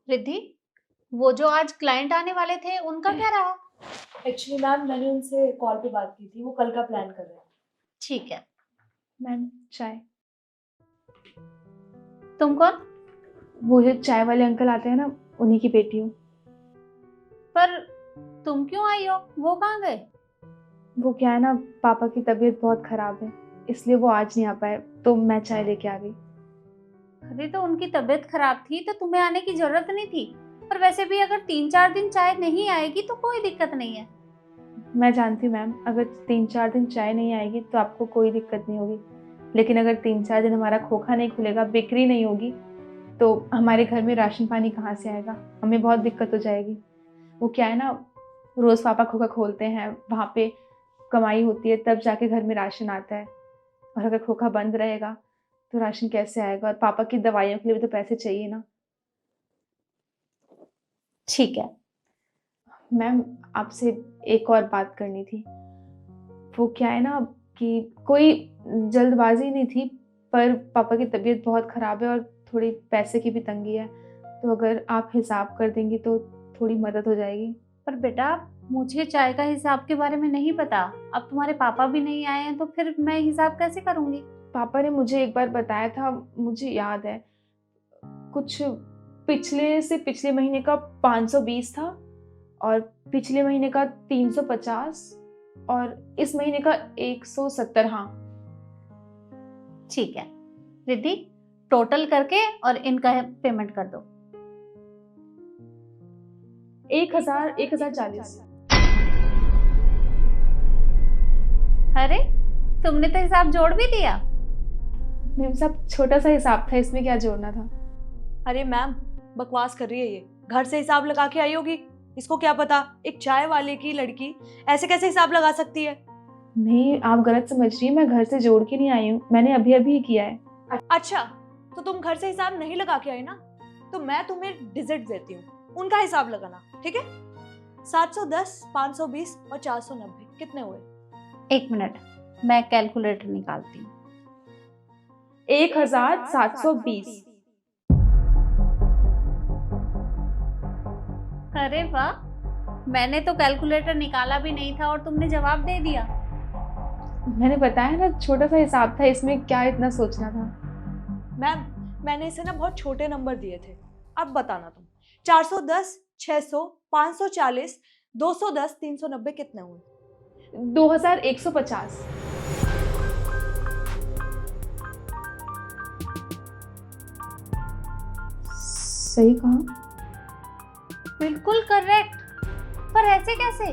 रिद्धि, वो जो आज क्लाइंट आने वाले थे उनका क्या रहा? एक्चुअली मैम मैंने उनसे कॉल पे बात की थी, वो कल का प्लान कर रहे हैं। ठीक है। मैम चाय। तुम कौन? वो जो चाय वाले अंकल आते हैं ना, उन्हीं की बेटी हूँ। पर तुम क्यों आई हो? वो कहाँ गए? वो क्या है ना, पापा की तबीयत बहुत खराब है, इसलिए वो आज नहीं आ पाए, तो मैं चाय लेके आ गई। अरे तो उनकी तबीयत खराब थी तो तुम्हें आने की जरूरत नहीं थी। पर वैसे भी अगर 3-4 दिन चाय नहीं आएगी तो कोई दिक्कत नहीं है। मैं जानती हूँ मैम, अगर 3-4 दिन चाय नहीं आएगी तो आपको कोई दिक्कत नहीं होगी, लेकिन अगर 3-4 दिन हमारा खोखा नहीं खुलेगा, बिक्री नहीं होगी, तो हमारे घर में राशन पानी कहाँ से आएगा? हमें बहुत दिक्कत हो जाएगी। वो क्या है ना, रोज़ पापा खोखा खोलते हैं, वहाँ पे कमाई होती है, तब जाके घर में राशन आता है। और अगर खोखा बंद रहेगा तो राशन कैसे आएगा? और पापा की दवाइयों के लिए भी तो पैसे चाहिए ना। ठीक है। मैम, आपसे एक और बात करनी थी। वो क्या है ना कि कोई जल्दबाजी नहीं थी, पर पापा की तबीयत बहुत ख़राब है और थोड़ी पैसे की भी तंगी है, तो अगर आप हिसाब कर देंगी तो थोड़ी मदद हो जाएगी। पर बेटा, मुझे चाय का हिसाब के बारे में नहीं पता। अब तुम्हारे पापा भी नहीं आए हैं तो फिर मैं हिसाब कैसे करूंगी? पापा ने मुझे एक बार बताया था, मुझे याद है, कुछ पिछले से पिछले महीने का 520 था, और पिछले महीने का 350, और इस महीने का 170। हाँ। ठीक है रिद्धि, टोटल करके और इनका पेमेंट कर दो। 1040। अरे तुमने तो हिसाब जोड़ भी दिया। मैम साहब, छोटा सा हिसाब था, इसमें क्या जोड़ना था? अरे मैम, बकवास कर रही है ये। घर से हिसाब लगा के आई होगी। इसको क्या पता एक चाय वाले की लड़की ऐसे कैसे हिसाब लगा सकती है। नहीं, आप गलत समझ रही हैं, मैं घर से जोड़ के नहीं आई हूँ, मैंने अभी अभी ही किया है। अच्छा, तो तुम घर से हिसाब नहीं लगा के आई ना, तो मैं तुम्हें डिजिट देती हूँ, उनका हिसाब लगाना, ठीक है? 710, 520 और 490 कितने हुए? 1 मिनट, मैं कैलकुलेटर निकालती हूँ। 1720। अरे वाह, मैंने तो कैलकुलेटर निकाला भी नहीं था और तुमने जवाब दे दिया। मैंने बताया ना, छोटा सा हिसाब था, इसमें क्या इतना सोचना था? मैम, मैंने इसे ना बहुत छोटे नंबर दिए थे। अब बताना तुम, 410, 600, 540, 210, 390 कितने हुए? 2150। सही कहा? बिल्कुल करेक्ट। पर ऐसे कैसे?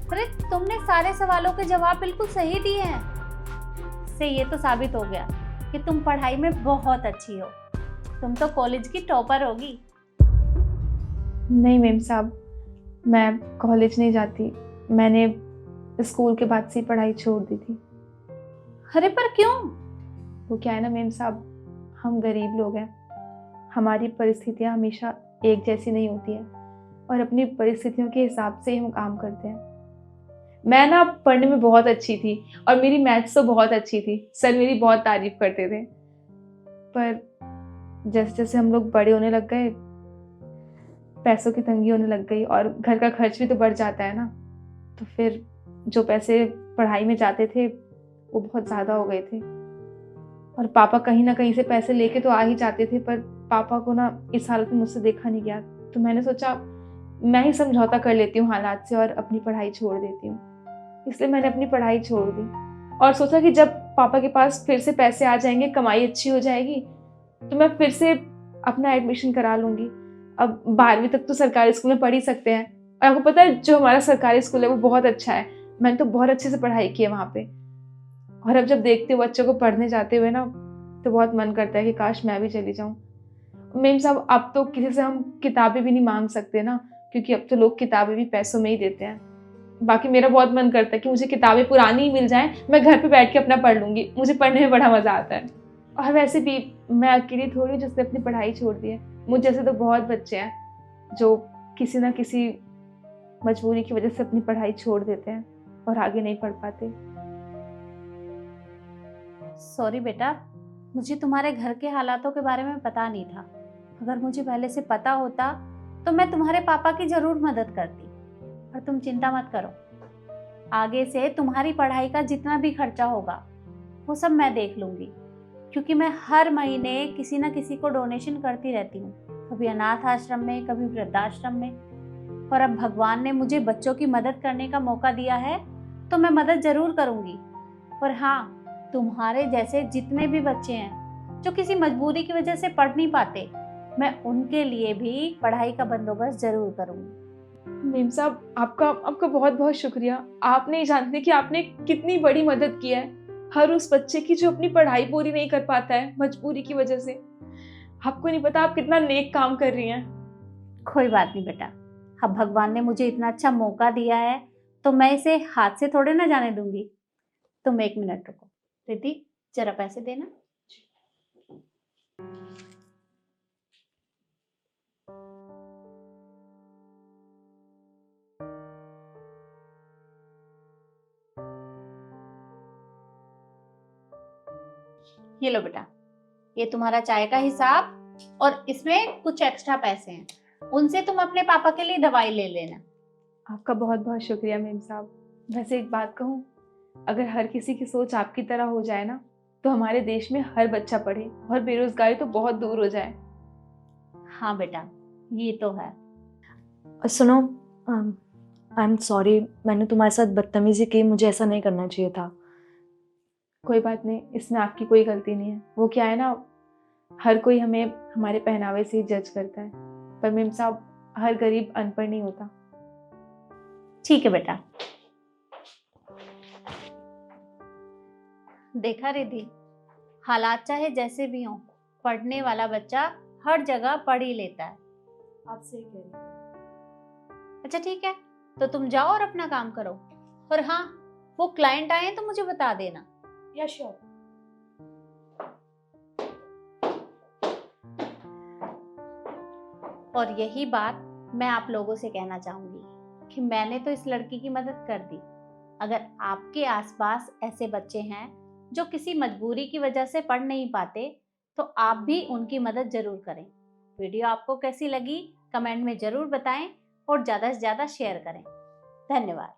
अरे तुमने सारे सवालों के जवाब बिल्कुल सही दिए हैं। इससे ये तो साबित हो गया कि तुम पढ़ाई में बहुत अच्छी हो। तुम तो कॉलेज की टॉपर होगी। नहीं मैम साहब, मैं कॉलेज नहीं जाती, मैंने स्कूल के बाद से ही पढ़ाई छोड़ दी थी। अरे पर क्यों? वो क्या है ना मैम साहब, हम गरीब लोग हैं, हमारी परिस्थितियाँ हमेशा एक जैसी नहीं होती है, और अपनी परिस्थितियों के हिसाब से ही हम काम करते हैं। मैं ना पढ़ने में बहुत अच्छी थी, और मेरी मैथ्स तो बहुत अच्छी थी, सर मेरी बहुत तारीफ करते थे, पर जैसे जैसे हम लोग बड़े होने लग गए, पैसों की तंगी होने लग गई, और घर का खर्च भी तो बढ़ जाता है ना, तो फिर जो पैसे पढ़ाई में जाते थे वो बहुत ज़्यादा हो गए थे। और पापा कहीं ना कहीं से पैसे लेके तो आ ही जाते थे, पर पापा को ना इस हालत में मुझसे देखा नहीं गया, तो मैंने सोचा मैं ही समझौता कर लेती हूँ हालात से और अपनी पढ़ाई छोड़ देती हूँ। इसलिए मैंने अपनी पढ़ाई छोड़ दी, और सोचा कि जब पापा के पास फिर से पैसे आ जाएंगे, कमाई अच्छी हो जाएगी, तो मैं फिर से अपना एडमिशन करा लूँगी। अब 12वीं तक तो सरकारी स्कूल में पढ़ ही सकते हैं, और आपको पता है जो हमारा सरकारी स्कूल है वो बहुत अच्छा है, मैंने तो बहुत अच्छे से पढ़ाई की है वहाँ पे। और अब जब देखती हूँ बच्चों को पढ़ने जाते हुए ना, तो बहुत मन करता है कि काश मैं भी चली जाऊँ। मेम साहब, अब तो किसी से हम किताबें भी नहीं मांग सकते ना, क्योंकि अब तो लोग किताबें भी पैसों में ही देते हैं। बाकी मेरा बहुत मन करता है कि मुझे किताबें पुरानी ही मिल जाएं, मैं घर पे बैठ के अपना पढ़ लूँगी, मुझे पढ़ने में बड़ा मज़ा आता है। और वैसे भी मैं अकेली थोड़ी जिसने अपनी पढ़ाई छोड़ दी है, मुझ जैसे तो बहुत बच्चे हैं जो किसी ना किसी मजबूरी की वजह से अपनी पढ़ाई छोड़ देते हैं और आगे नहीं पढ़ पाते। सॉरी बेटा, मुझे तुम्हारे घर के हालातों के बारे में पता नहीं था। अगर मुझे पहले से पता होता तो मैं तुम्हारे पापा की जरूर मदद करती। पर तुम चिंता मत करो, आगे से तुम्हारी पढ़ाई का जितना भी खर्चा होगा वो सब मैं देख लूंगी, क्योंकि मैं हर महीने किसी ना किसी को डोनेशन करती रहती हूँ, कभी अनाथ आश्रम में, कभी वृद्धाश्रम में। और अब भगवान ने मुझे बच्चों की मदद करने का मौका दिया है तो मैं मदद जरूर करूंगी। और हाँ, तुम्हारे जैसे जितने भी बच्चे हैं जो किसी मजबूरी की वजह से पढ़ नहीं पाते, मैं उनके लिए भी पढ़ाई का बंदोबस्त जरूर करूंगी। मेम साहब, आपका बहुत बहुत शुक्रिया। आप नहीं जानते कि आपने कितनी बड़ी मदद की है हर उस बच्चे की जो अपनी पढ़ाई पूरी नहीं कर पाता है मजबूरी की वजह से। आपको नहीं पता आप कितना नेक काम कर रही हैं। कोई बात नहीं बेटा, अब भगवान ने मुझे इतना अच्छा मौका दिया है तो मैं इसे हाथ से थोड़े ना जाने दूंगी। तुम 1 मिनट रुको। रिद्धि, जरा पैसे देना। ये लो बेटा, ये तुम्हारा चाय का हिसाब और इसमें कुछ एक्स्ट्रा पैसे हैं, उनसे तुम अपने पापा के लिए दवाई ले लेना। आपका बहुत बहुत शुक्रिया मेम साहब। वैसे एक बात कहूँ, अगर हर किसी की सोच आपकी तरह हो जाए ना तो हमारे देश में हर बच्चा पढ़े और बेरोजगारी तो बहुत दूर हो जाए। हाँ बेटा, ये तो है। सुनो, आई एम सॉरी, मैंने तुम्हारे साथ बदतमीजी की, मुझे ऐसा नहीं करना चाहिए था। कोई बात नहीं, इसमें आपकी कोई गलती नहीं है। वो क्या है ना, हर कोई हमें हमारे पहनावे से ही जज करता है, पर मेम साहब हर गरीब अनपढ़ नहीं होता। ठीक है बेटा। देखा रिद्धि, हालात चाहे जैसे भी हों, पढ़ने वाला बच्चा हर जगह पढ़ ही लेता है। आप सही कह रही हैं। अच्छा ठीक है, तो तुम जाओ और अपना काम करो। और हाँ, वो क्लाइंट आए तो मुझे बता देना। या श्योर। और यही बात मैं आप लोगों से कहना चाहूंगी कि मैंने तो इस लड़की की मदद कर दी। अगर आपके आसपास ऐसे बच्चे हैं जो किसी मजबूरी की वजह से पढ़ नहीं पाते तो आप भी उनकी मदद जरूर करें। वीडियो आपको कैसी लगी कमेंट में जरूर बताएं और ज़्यादा से ज़्यादा शेयर करें। धन्यवाद।